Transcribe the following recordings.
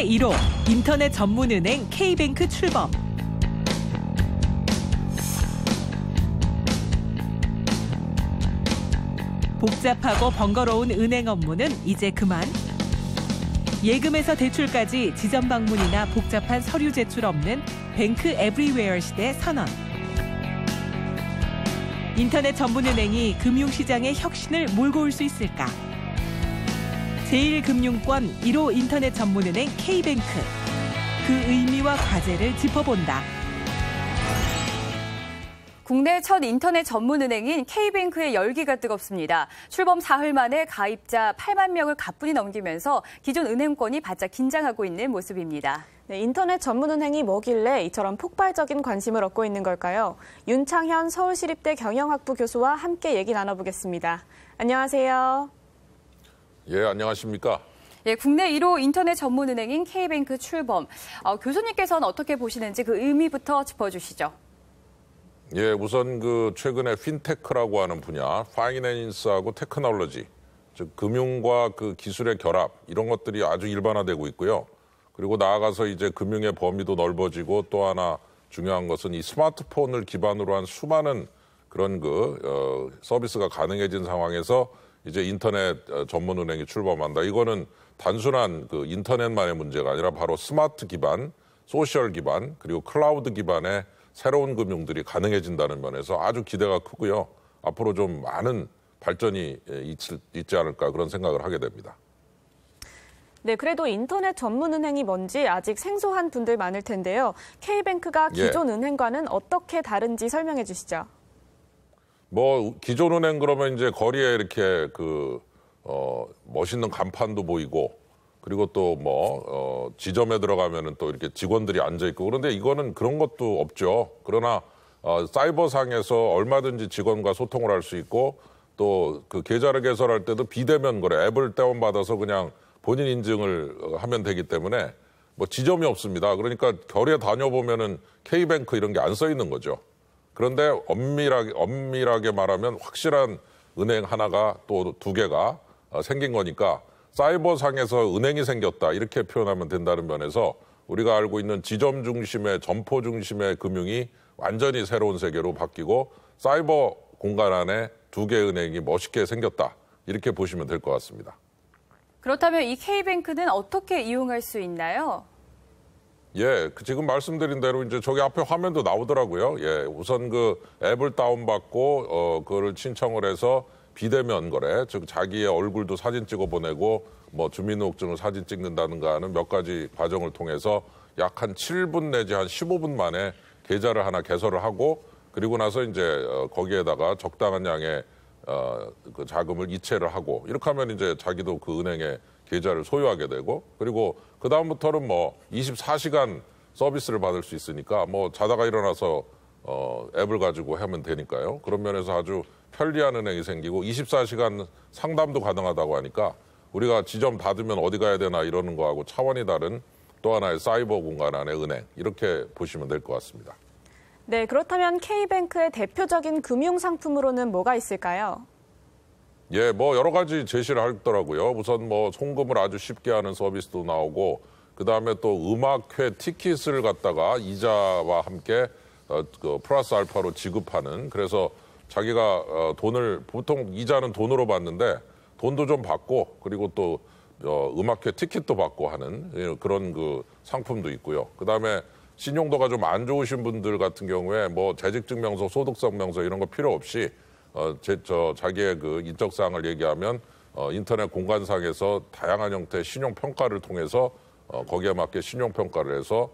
국내 1호 인터넷 전문은행 K뱅크 출범. 복잡하고 번거로운 은행 업무는 이제 그만. 예금에서 대출까지 지점 방문이나 복잡한 서류 제출 없는 뱅크 에브리웨어 시대 선언. 인터넷 전문은행이 금융시장의 혁신을 몰고 올 수 있을까? 제1금융권 1호 인터넷 전문은행 K뱅크. 그 의미와 과제를 짚어본다. 국내 첫 인터넷 전문은행인 K뱅크의 열기가 뜨겁습니다. 출범 사흘 만에 가입자 8만 명을 가뿐히 넘기면서 기존 은행권이 바짝 긴장하고 있는 모습입니다. 네, 인터넷 전문은행이 뭐길래 이처럼 폭발적인 관심을 얻고 있는 걸까요? 윤창현 서울시립대 경영학부 교수와 함께 얘기 나눠보겠습니다. 안녕하세요. 예, 안녕하십니까? 예, 국내 1호 인터넷 전문은행인 K뱅크 출범. 교수님께서는 어떻게 보시는지 그 의미부터 짚어주시죠. 예, 우선 최근에 핀테크라고 하는 분야, 파이낸스하고 테크놀로지, 즉 금융과 기술의 결합 이런 것들이 아주 일반화되고 있고요. 그리고 나아가서 이제 금융의 범위도 넓어지고 또 하나 중요한 것은 이 스마트폰을 기반으로 한 수많은 그런 서비스가 가능해진 상황에서 이제 인터넷 전문은행이 출범한다. 이거는 단순한 인터넷만의 문제가 아니라 바로 스마트 기반, 소셜 기반, 그리고 클라우드 기반의 새로운 금융들이 가능해진다는 면에서 아주 기대가 크고요. 앞으로 좀 많은 발전이 있지 않을까 그런 생각을 하게 됩니다. 네, 그래도 인터넷 전문은행이 뭔지 아직 생소한 분들 많을 텐데요. K뱅크가 기존 은행과는 어떻게 다른지 설명해 주시죠. 기존 은행 그러면 이제 거리에 이렇게 멋있는 간판도 보이고 그리고 또 지점에 들어가면은 또 이렇게 직원들이 앉아 있고 그런데 이거는 그런 것도 없죠. 그러나 사이버상에서 얼마든지 직원과 소통을 할 수 있고 또 계좌를 개설할 때도 비대면 거래 앱을 다운받아서 그냥 본인 인증을 하면 되기 때문에 지점이 없습니다. 그러니까 거리에 다녀보면은 K뱅크 이런 게 안 써 있는 거죠. 그런데 엄밀하게 말하면 확실한 은행 하나가 또 두 개가 생긴 거니까 사이버상에서 은행이 생겼다 이렇게 표현하면 된다는 면에서 우리가 알고 있는 지점 중심의 점포 중심의 금융이 완전히 새로운 세계로 바뀌고 사이버 공간 안에 두 개의 은행이 멋있게 생겼다 이렇게 보시면 될 것 같습니다. 그렇다면 이 K뱅크는 어떻게 이용할 수 있나요? 예, 지금 말씀드린 대로 이제 저기 앞에 화면도 나오더라고요. 예, 우선 앱을 다운받고 그거를 신청을 해서 비대면 거래, 즉 자기의 얼굴도 사진 찍어 보내고 주민등록증을 사진 찍는다든가 하는 몇 가지 과정을 통해서 약 한 7분 내지 한 15분 만에 계좌를 하나 개설을 하고 그리고 나서 이제 거기에다가 적당한 양의 자금을 이체를 하고 이렇게 하면 이제 자기도 그 은행에 계좌를 소유하게 되고 그리고 그 다음부터는 24시간 서비스를 받을 수 있으니까 자다가 일어나서 앱을 가지고 하면 되니까요. 그런 면에서 아주 편리한 은행이 생기고 24시간 상담도 가능하다고 하니까 우리가 지점 닫으면 어디 가야 되나 이러는 거하고 차원이 다른 또 하나의 사이버 공간 안의 은행 이렇게 보시면 될 것 같습니다. 네, 그렇다면 K뱅크의 대표적인 금융 상품으로는 뭐가 있을까요? 예, 여러 가지 제시를 하더라고요. 우선 송금을 아주 쉽게 하는 서비스도 나오고 그다음에 또 음악회 티켓을 갖다가 이자와 함께 플러스 알파로 지급하는 그래서 자기가 보통 이자는 돈으로 받는데 돈도 좀 받고 그리고 또 음악회 티켓도 받고 하는 그런 상품도 있고요. 그다음에 신용도가 좀 안 좋으신 분들 같은 경우에 재직증명서, 소득성명서 이런 거 필요 없이 자기의 인적사항을 얘기하면 인터넷 공간상에서 다양한 형태의 신용평가를 통해서 거기에 맞게 신용평가를 해서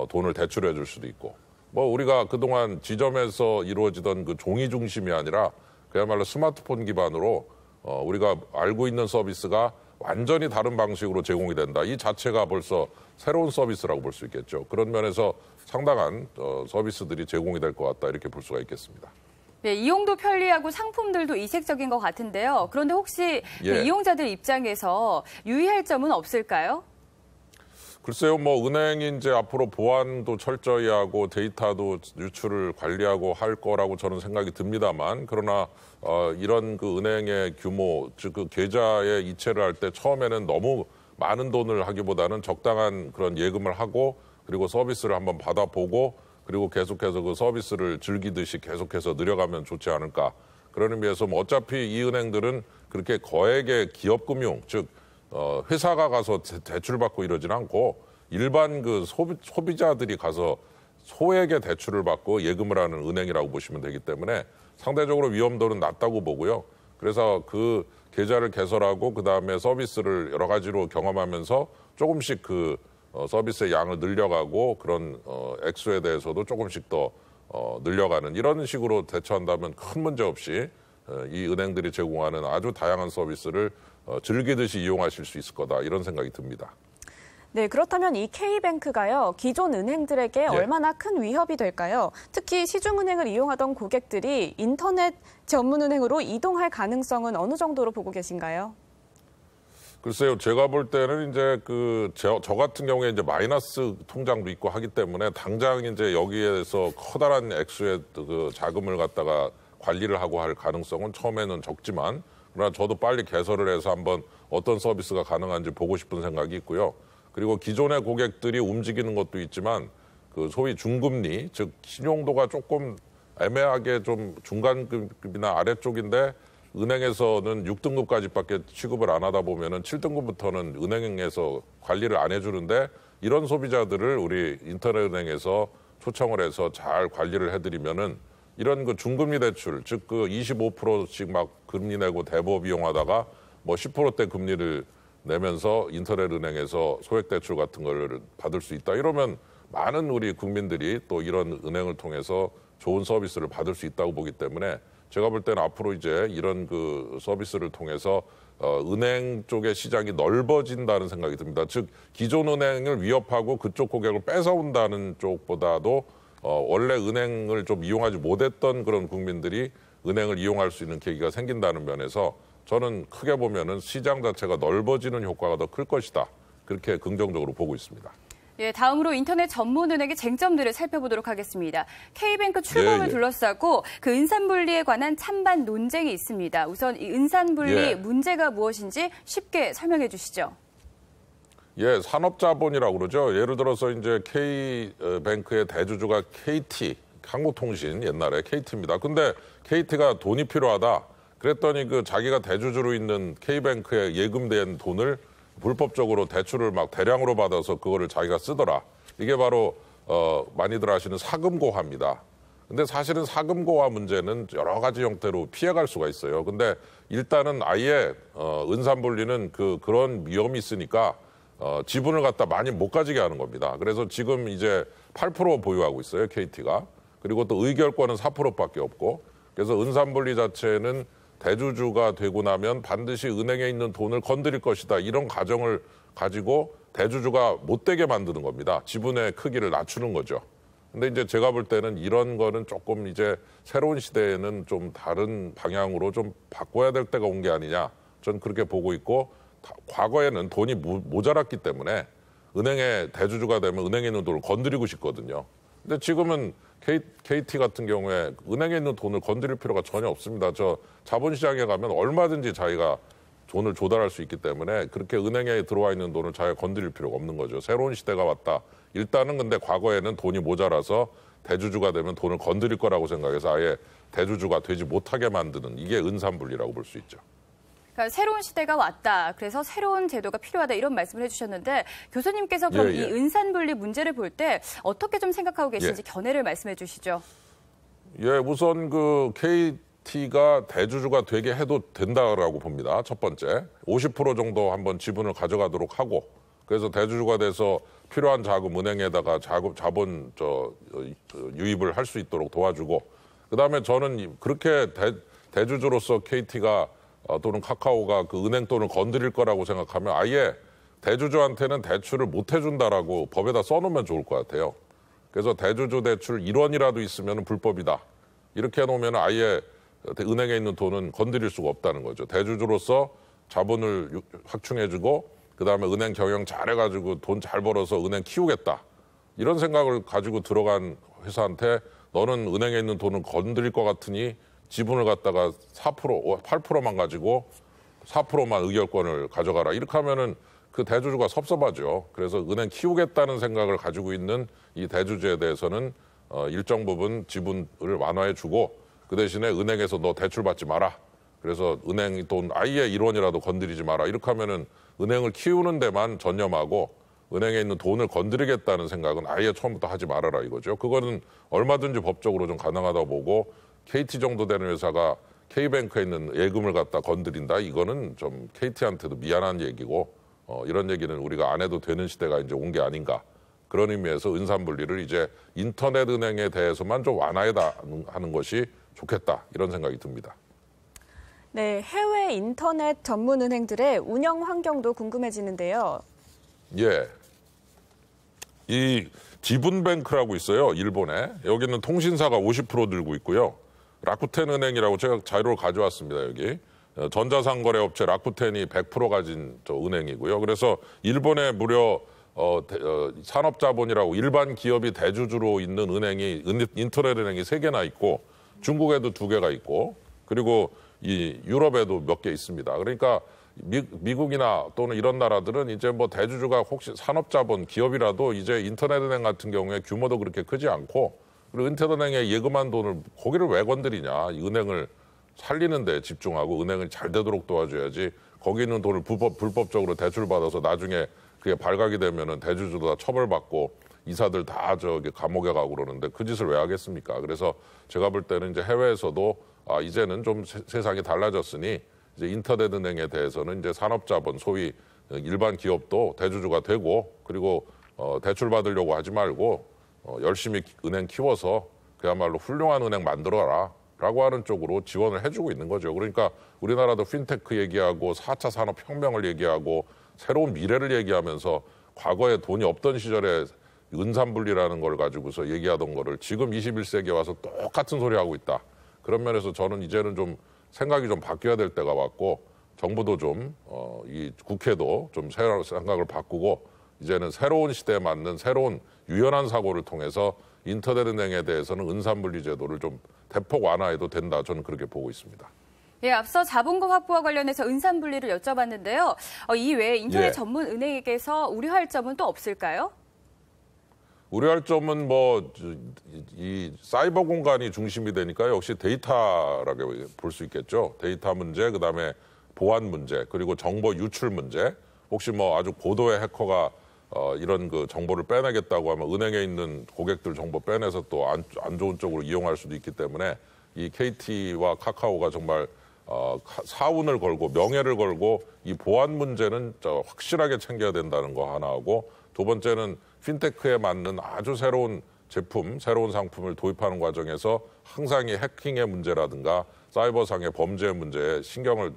돈을 대출해 줄 수도 있고 우리가 그동안 지점에서 이루어지던 종이 중심이 아니라 그야말로 스마트폰 기반으로 우리가 알고 있는 서비스가 완전히 다른 방식으로 제공이 된다. 이 자체가 벌써 새로운 서비스라고 볼 수 있겠죠. 그런 면에서 상당한 서비스들이 제공이 될 것 같다. 이렇게 볼 수가 있겠습니다. 네, 이용도 편리하고 상품들도 이색적인 것 같은데요. 그런데 혹시 이용자들 입장에서 유의할 점은 없을까요? 글쎄요, 은행이 이제 앞으로 보안도 철저히 하고 데이터도 유출을 관리하고 할 거라고 저는 생각이 듭니다만, 그러나 이런 은행의 규모, 즉 계좌에 이체를 할 때 처음에는 너무 많은 돈을 하기보다는 적당한 그런 예금을 하고 그리고 서비스를 한번 받아보고 그리고 계속해서 그 서비스를 즐기듯이 계속해서 늘려가면 좋지 않을까. 그런 의미에서 뭐 어차피 이 은행들은 그렇게 거액의 기업금융, 즉 회사가 가서 대출받고 이러진 않고 일반 그 소비자들이 가서 소액의 대출을 받고 예금을 하는 은행이라고 보시면 되기 때문에 상대적으로 위험도는 낮다고 보고요. 그래서 그 계좌를 개설하고 그다음에 서비스를 여러 가지로 경험하면서 조금씩 그 서비스의 양을 늘려가고 그런 액수에 대해서도 조금씩 더 늘려가는 이런 식으로 대처한다면 큰 문제 없이 이 은행들이 제공하는 아주 다양한 서비스를 즐기듯이 이용하실 수 있을 거다 이런 생각이 듭니다. 네, 그렇다면 이 K뱅크가요, 기존 은행들에게 얼마나 큰 위협이 될까요? 특히 시중은행을 이용하던 고객들이 인터넷 전문은행으로 이동할 가능성은 어느 정도로 보고 계신가요? 글쎄요, 제가 볼 때는 이제 저 같은 경우에 이제 마이너스 통장도 있고 하기 때문에 당장 이제 여기에서 커다란 액수의 그 자금을 갖다가 관리를 하고 할 가능성은 처음에는 적지만 그러나 저도 빨리 개설을 해서 한번 어떤 서비스가 가능한지 보고 싶은 생각이 있고요. 그리고 기존의 고객들이 움직이는 것도 있지만 그 소위 중금리, 즉 신용도가 조금 애매하게 좀 중간급이나 아래쪽인데 은행에서는 6등급까지밖에 취급을 안 하다 보면은 7등급부터는 은행에서 관리를 안 해주는데 이런 소비자들을 우리 인터넷은행에서 초청을 해서 잘 관리를 해드리면은 이런 그 중금리 대출, 즉 그 25%씩 막 금리 내고 대부업 이용하다가 뭐 10%대 금리를 내면서 인터넷은행에서 소액대출 같은 걸 받을 수 있다. 이러면 많은 우리 국민들이 또 이런 은행을 통해서 좋은 서비스를 받을 수 있다고 보기 때문에 제가 볼 때는 앞으로 이제 이런 그 서비스를 통해서 은행 쪽의 시장이 넓어진다는 생각이 듭니다. 즉 기존 은행을 위협하고 그쪽 고객을 뺏어온다는 쪽보다도 원래 은행을 좀 이용하지 못했던 그런 국민들이 은행을 이용할 수 있는 계기가 생긴다는 면에서 저는 크게 보면은 시장 자체가 넓어지는 효과가 더 클 것이다. 그렇게 긍정적으로 보고 있습니다. 예, 다음으로 인터넷 전문은행의 쟁점들을 살펴보도록 하겠습니다. K뱅크 출범을 둘러싸고 그 은산분리에 관한 찬반 논쟁이 있습니다. 우선 이 은산분리 문제가 무엇인지 쉽게 설명해 주시죠. 예, 산업자본이라고 그러죠. 예를 들어서 이제 K뱅크의 대주주가 KT, 한국통신 옛날에 KT입니다. 근데 KT가 돈이 필요하다. 그랬더니 그 자기가 대주주로 있는 K뱅크에 예금된 돈을 불법적으로 대출을 막 대량으로 받아서 그거를 자기가 쓰더라. 이게 바로 많이들 아시는 사금고화입니다. 근데 사실은 사금고화 문제는 여러 가지 형태로 피해갈 수가 있어요. 근데 일단은 아예 은산분리는 그런 위험이 있으니까 지분을 갖다 많이 못 가지게 하는 겁니다. 그래서 지금 이제 8% 보유하고 있어요, KT가. 그리고 또 의결권은 4%밖에 없고. 그래서 은산분리 자체는 대주주가 되고 나면 반드시 은행에 있는 돈을 건드릴 것이다. 이런 가정을 가지고 대주주가 못 되게 만드는 겁니다. 지분의 크기를 낮추는 거죠. 근데 이제 제가 볼 때는 이런 거는 조금 이제 새로운 시대에는 좀 다른 방향으로 좀 바꿔야 될 때가 온 게 아니냐. 전 그렇게 보고 있고 과거에는 돈이 모자랐기 때문에 은행의 대주주가 되면 은행에 있는 돈을 건드리고 싶거든요. 근데 지금은 KT 같은 경우에 은행에 있는 돈을 건드릴 필요가 전혀 없습니다. 저 자본시장에 가면 얼마든지 자기가 돈을 조달할 수 있기 때문에 그렇게 은행에 들어와 있는 돈을 자기가 건드릴 필요가 없는 거죠. 새로운 시대가 왔다. 일단은 근데 과거에는 돈이 모자라서 대주주가 되면 돈을 건드릴 거라고 생각해서 아예 대주주가 되지 못하게 만드는 이게 은산분리라고 볼 수 있죠. 그러니까 새로운 시대가 왔다. 그래서 새로운 제도가 필요하다. 이런 말씀을 해주셨는데 교수님께서 그럼 이 은산분리 문제를 볼 때 어떻게 좀 생각하고 계신지 견해를 말씀해 주시죠. 예, 우선 그 KT가 대주주가 되게 해도 된다라고 봅니다. 첫 번째, 50% 정도 한번 지분을 가져가도록 하고 그래서 대주주가 돼서 필요한 자금 은행에다가 자본 유입을 할 수 있도록 도와주고 그다음에 저는 그렇게 대주주로서 KT가 또는 카카오가 그 은행 돈을 건드릴 거라고 생각하면 아예 대주주한테는 대출을 못 해준다라고 법에다 써놓으면 좋을 것 같아요. 그래서 대주주 대출 1원이라도 있으면 불법이다. 이렇게 해놓으면 아예 은행에 있는 돈은 건드릴 수가 없다는 거죠. 대주주로서 자본을 확충해주고 그다음에 은행 경영 잘해가지고 돈 잘 벌어서 은행 키우겠다. 이런 생각을 가지고 들어간 회사한테 너는 은행에 있는 돈을 건드릴 것 같으니 지분을 갖다가 4%, 8%만 가지고 4%만 의결권을 가져가라. 이렇게 하면은 그 대주주가 섭섭하죠. 그래서 은행 키우겠다는 생각을 가지고 있는 이 대주주에 대해서는 일정 부분 지분을 완화해주고 그 대신에 은행에서 너 대출 받지 마라. 그래서 은행 돈 아예 1원이라도 건드리지 마라. 이렇게 하면은 은행을 키우는 데만 전념하고 은행에 있는 돈을 건드리겠다는 생각은 아예 처음부터 하지 말아라 이거죠. 그거는 얼마든지 법적으로 좀 가능하다고 보고 KT 정도 되는 회사가 K뱅크에 있는 예금을 갖다 건드린다. 이거는 좀 KT한테도 미안한 얘기고 이런 얘기는 우리가 안 해도 되는 시대가 이제 온 게 아닌가. 그런 의미에서 은산분리를 이제 인터넷 은행에 대해서만 좀 완화해다 하는 것이 좋겠다. 이런 생각이 듭니다. 네, 해외 인터넷 전문 은행들의 운영 환경도 궁금해지는데요. 예. 이 지분뱅크라고 있어요. 일본에. 여기는 통신사가 50% 들고 있고요. 라쿠텐 은행이라고 제가 자료를 가져왔습니다. 여기. 전자상거래업체 라쿠텐이 100% 가진 은행이고요. 그래서 일본에 무려 산업자본이라고 일반 기업이 대주주로 있는 은행이 인터넷 은행이 3개나 있고 중국에도 2개가 있고 그리고 이 유럽에도 몇 개 있습니다. 그러니까 미국이나 또는 이런 나라들은 이제 뭐 대주주가 혹시 산업자본 기업이라도 이제 인터넷은행 같은 경우에 규모도 그렇게 크지 않고 그리고 인터넷은행에 예금한 돈을 거기를 왜 건드리냐. 이 은행을 살리는 데 집중하고 은행을 잘 되도록 도와줘야지 거기 있는 돈을 불법적으로 대출받아서 나중에 그게 발각이 되면은 대주주도 다 처벌받고 이사들 다 저기 감옥에 가고 그러는데 그 짓을 왜 하겠습니까? 그래서 제가 볼 때는 이제 해외에서도 이제는 좀 세상이 달라졌으니 이제 인터넷 은행에 대해서는 이제 산업자본 소위 일반 기업도 대주주가 되고 그리고 대출 받으려고 하지 말고 열심히 은행 키워서 그야말로 훌륭한 은행 만들어라 라고 하는 쪽으로 지원을 해주고 있는 거죠. 그러니까 우리나라도 핀테크 얘기하고 4차 산업혁명을 얘기하고 새로운 미래를 얘기하면서 과거에 돈이 없던 시절에 은산분리라는 걸 가지고서 얘기하던 거를 지금 21세기에 와서 똑같은 소리 하고 있다. 그런 면에서 저는 이제는 좀 생각이 좀 바뀌어야 될 때가 왔고 정부도 좀 이 국회도 좀 새로운 생각을 바꾸고 이제는 새로운 시대에 맞는 새로운 유연한 사고를 통해서 인터넷 은행에 대해서는 은산분리 제도를 좀 대폭 완화해도 된다. 저는 그렇게 보고 있습니다. 예, 앞서 자본금 확보와 관련해서 은산분리를 여쭤봤는데요. 이 외에 인터넷 예. 전문 은행에게서 우려할 점은 또 없을까요? 우려할 점은 이 사이버 공간이 중심이 되니까 역시 데이터라고 볼 수 있겠죠. 데이터 문제, 그다음에 보안 문제, 그리고 정보 유출 문제. 혹시 뭐 아주 고도의 해커가 이런 그 정보를 빼내겠다고 하면 은행에 있는 고객들 정보 빼내서 또 안 좋은 쪽으로 이용할 수도 있기 때문에 이 KT와 카카오가 정말 사운을 걸고 명예를 걸고 이 보안 문제는 확실하게 챙겨야 된다는 거 하나 하고 두 번째는 핀테크에 맞는 아주 새로운 제품, 새로운 상품을 도입하는 과정에서 항상 이 해킹의 문제라든가 사이버상의 범죄 문제에 신경을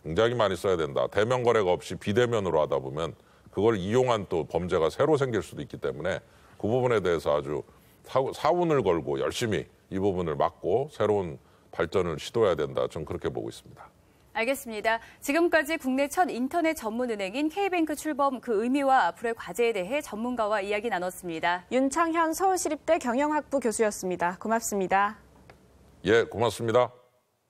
굉장히 많이 써야 된다. 대면 거래가 없이 비대면으로 하다 보면 그걸 이용한 또 범죄가 새로 생길 수도 있기 때문에 그 부분에 대해서 아주 사운을 걸고 열심히 이 부분을 막고 새로운 발전을 시도해야 된다. 저는 그렇게 보고 있습니다. 알겠습니다. 지금까지 국내 첫 인터넷 전문 은행인 K뱅크 출범 그 의미와 앞으로의 과제에 대해 전문가와 이야기 나눴습니다. 윤창현 서울시립대 경영학부 교수였습니다. 고맙습니다. 예, 고맙습니다.